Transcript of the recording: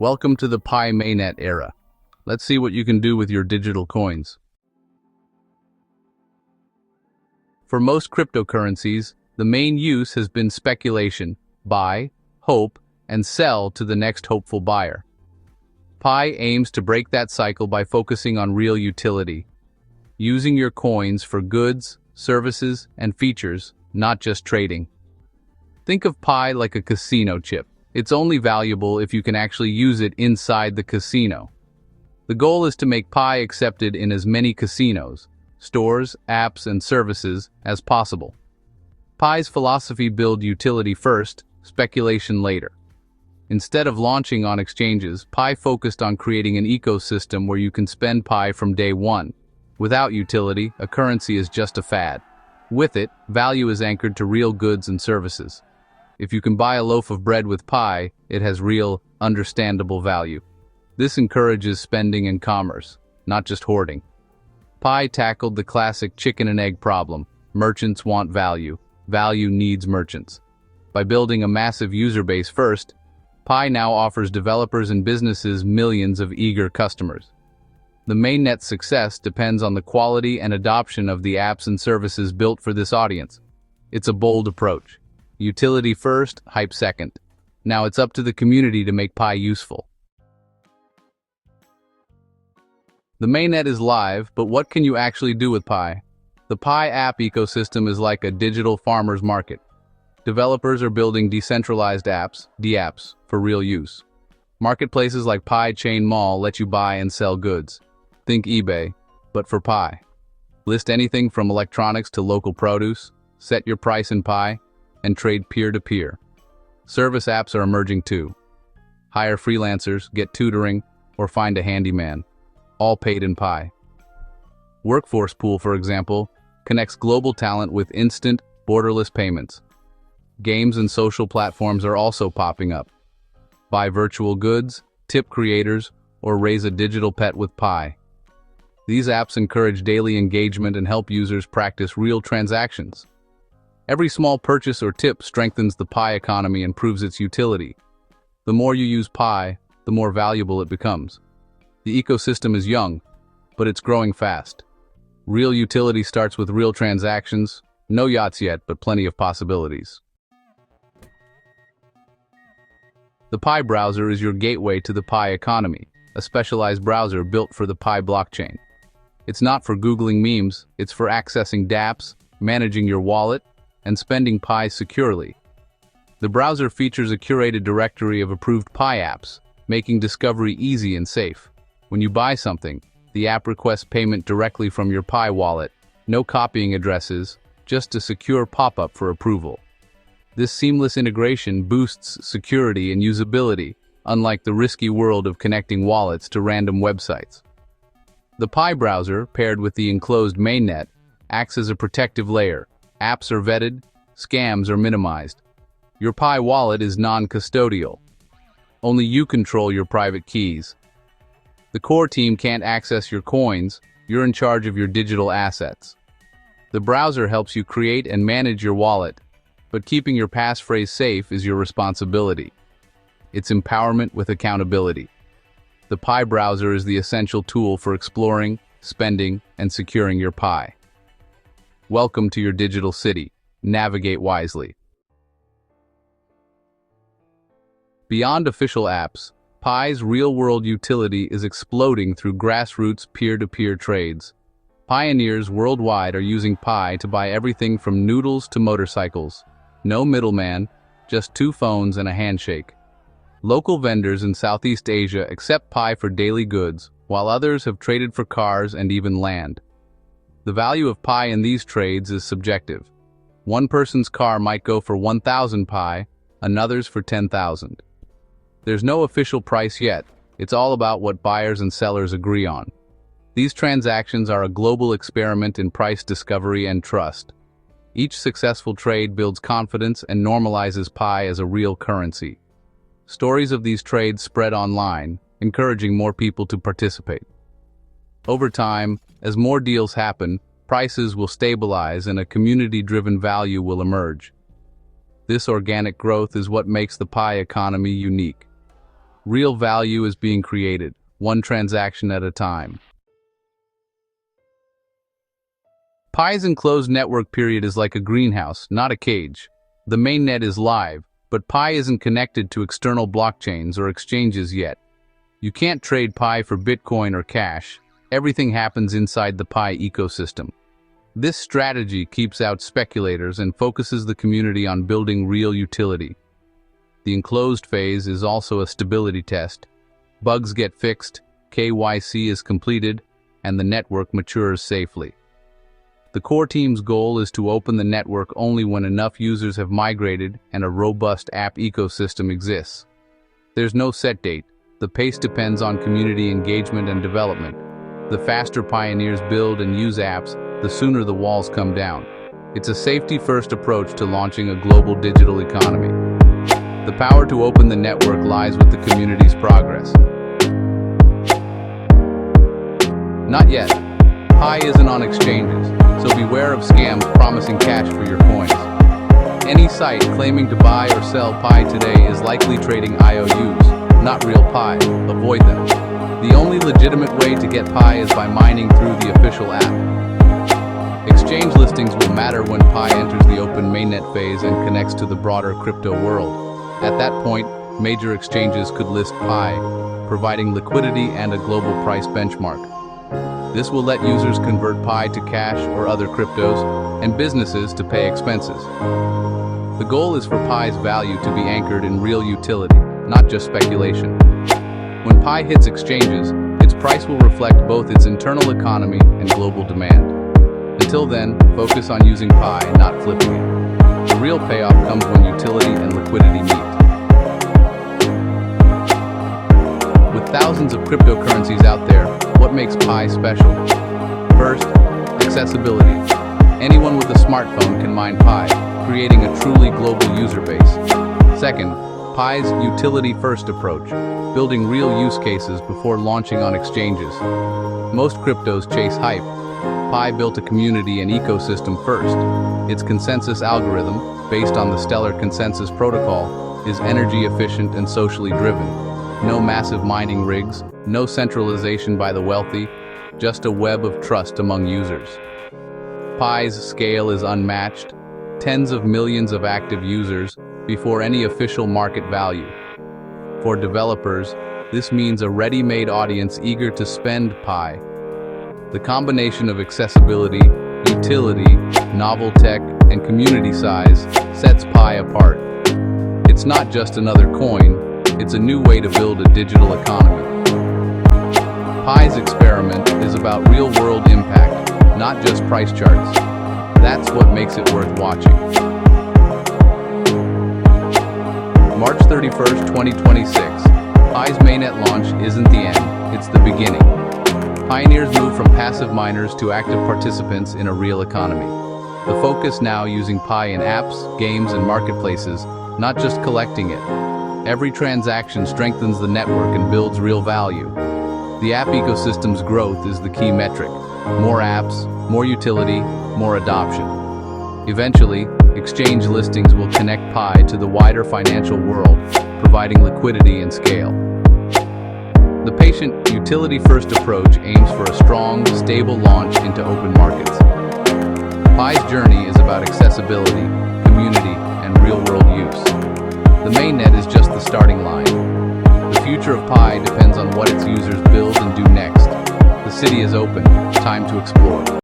Welcome to the Pi mainnet era. Let's see what you can do with your digital coins. For most cryptocurrencies, the main use has been speculation, buy, hope, and sell to the next hopeful buyer. Pi aims to break that cycle by focusing on real utility, using your coins for goods, services, and features, not just trading. Think of Pi like a casino chip. It's only valuable if you can actually use it inside the casino. The goal is to make Pi accepted in as many casinos, stores, apps, and services as possible. Pi's philosophy builds utility first, speculation later. Instead of launching on exchanges, Pi focused on creating an ecosystem where you can spend Pi from day one. Without utility, a currency is just a fad. With it, value is anchored to real goods and services. If you can buy a loaf of bread with Pi, it has real, understandable value. This encourages spending and commerce, not just hoarding. Pi tackled the classic chicken and egg problem. Merchants want value. Value needs merchants. By building a massive user base first, Pi now offers developers and businesses millions of eager customers. The mainnet's success depends on the quality and adoption of the apps and services built for this audience. It's a bold approach. Utility first, hype second. Now it's up to the community to make Pi useful. The mainnet is live, but what can you actually do with Pi? The Pi app ecosystem is like a digital farmer's market. Developers are building decentralized apps, DApps, for real use. Marketplaces like Pi Chain Mall let you buy and sell goods. Think eBay, but for Pi. List anything from electronics to local produce, set your price in Pi, and trade peer-to-peer. Service apps are emerging too. Hire freelancers, get tutoring, or find a handyman. All paid in Pi. Workforce Pool, for example, connects global talent with instant, borderless payments. Games and social platforms are also popping up. Buy virtual goods, tip creators, or raise a digital pet with Pi. These apps encourage daily engagement and help users practice real transactions. Every small purchase or tip strengthens the Pi economy and proves its utility. The more you use Pi, the more valuable it becomes. The ecosystem is young, but it's growing fast. Real utility starts with real transactions. No yachts yet, but plenty of possibilities. The Pi browser is your gateway to the Pi economy, a specialized browser built for the Pi blockchain. It's not for Googling memes, it's for accessing dApps, managing your wallet, and spending Pi securely. The browser features a curated directory of approved Pi apps, making discovery easy and safe. When you buy something, the app requests payment directly from your Pi wallet. No copying addresses, just a secure pop-up for approval. This seamless integration boosts security and usability, unlike the risky world of connecting wallets to random websites. The Pi browser, paired with the enclosed mainnet, acts as a protective layer. Apps are vetted, scams are minimized. Your Pi wallet is non-custodial. Only you control your private keys. The core team can't access your coins, you're in charge of your digital assets. The browser helps you create and manage your wallet, but keeping your passphrase safe is your responsibility. It's empowerment with accountability. The Pi browser is the essential tool for exploring, spending, and securing your Pi. Welcome to your digital city. Navigate wisely. Beyond official apps, Pi's real-world utility is exploding through grassroots peer-to-peer trades. Pioneers worldwide are using Pi to buy everything from noodles to motorcycles. No middleman, just two phones and a handshake. Local vendors in Southeast Asia accept Pi for daily goods, while others have traded for cars and even land. The value of Pi in these trades is subjective. One person's car might go for 1,000 Pi, another's for 10,000. There's no official price yet. It's all about what buyers and sellers agree on. These transactions are a global experiment in price discovery and trust. Each successful trade builds confidence and normalizes Pi as a real currency. Stories of these trades spread online, encouraging more people to participate. Over time, as more deals happen, prices will stabilize and a community-driven value will emerge. This organic growth is what makes the Pi economy unique. Real value is being created, one transaction at a time. Pi's enclosed network period is like a greenhouse, not a cage. The mainnet is live, but Pi isn't connected to external blockchains or exchanges yet. You can't trade Pi for Bitcoin or cash. Everything happens inside the Pi ecosystem. This strategy keeps out speculators and focuses the community on building real utility. The enclosed phase is also a stability test. Bugs get fixed, KYC is completed, and the network matures safely. The core team's goal is to open the network only when enough users have migrated and a robust app ecosystem exists. There's no set date. The pace depends on community engagement and development. The faster pioneers build and use apps, the sooner the walls come down. It's a safety-first approach to launching a global digital economy. The power to open the network lies with the community's progress. Not yet. Pi isn't on exchanges, so beware of scams promising cash for your coins. Any site claiming to buy or sell Pi today is likely trading IOUs, not real Pi. Avoid them. The only legitimate way to get Pi is by mining through the official app. Exchange listings will matter when Pi enters the open mainnet phase and connects to the broader crypto world. At that point, major exchanges could list Pi, providing liquidity and a global price benchmark. This will let users convert Pi to cash or other cryptos, and businesses to pay expenses. The goal is for Pi's value to be anchored in real utility, not just speculation. When Pi hits exchanges, its price will reflect both its internal economy and global demand. Until then, focus on using Pi, not flipping it. The real payoff comes when utility and liquidity meet. With thousands of cryptocurrencies out there, what makes Pi special? First, accessibility. Anyone with a smartphone can mine Pi, creating a truly global user base. Second, Pi's utility-first approach, building real use cases before launching on exchanges. Most cryptos chase hype. Pi built a community and ecosystem first. Its consensus algorithm, based on the Stellar Consensus Protocol, is energy efficient and socially driven. No massive mining rigs, no centralization by the wealthy, just a web of trust among users. Pi's scale is unmatched, tens of millions of active users before any official market value. For developers, this means a ready-made audience eager to spend Pi. The combination of accessibility, utility, novel tech, and community size sets Pi apart. It's not just another coin, it's a new way to build a digital economy. Pi's experiment is about real-world impact, not just price charts. That's what makes it worth watching. March 31st, 2026. Pi's mainnet launch isn't the end, it's the beginning. Pioneers move from passive miners to active participants in a real economy. The focus now using Pi in apps, games, and marketplaces, not just collecting it. Every transaction strengthens the network and builds real value. The app ecosystem's growth is the key metric. More apps, more utility, more adoption. Eventually, exchange listings will connect Pi to the wider financial world, providing liquidity and scale. The patient, utility-first approach aims for a strong, stable launch into open markets. Pi's journey is about accessibility, community, and real-world use. The mainnet is just the starting line. The future of Pi depends on what its users build and do next. The city is open, time to explore.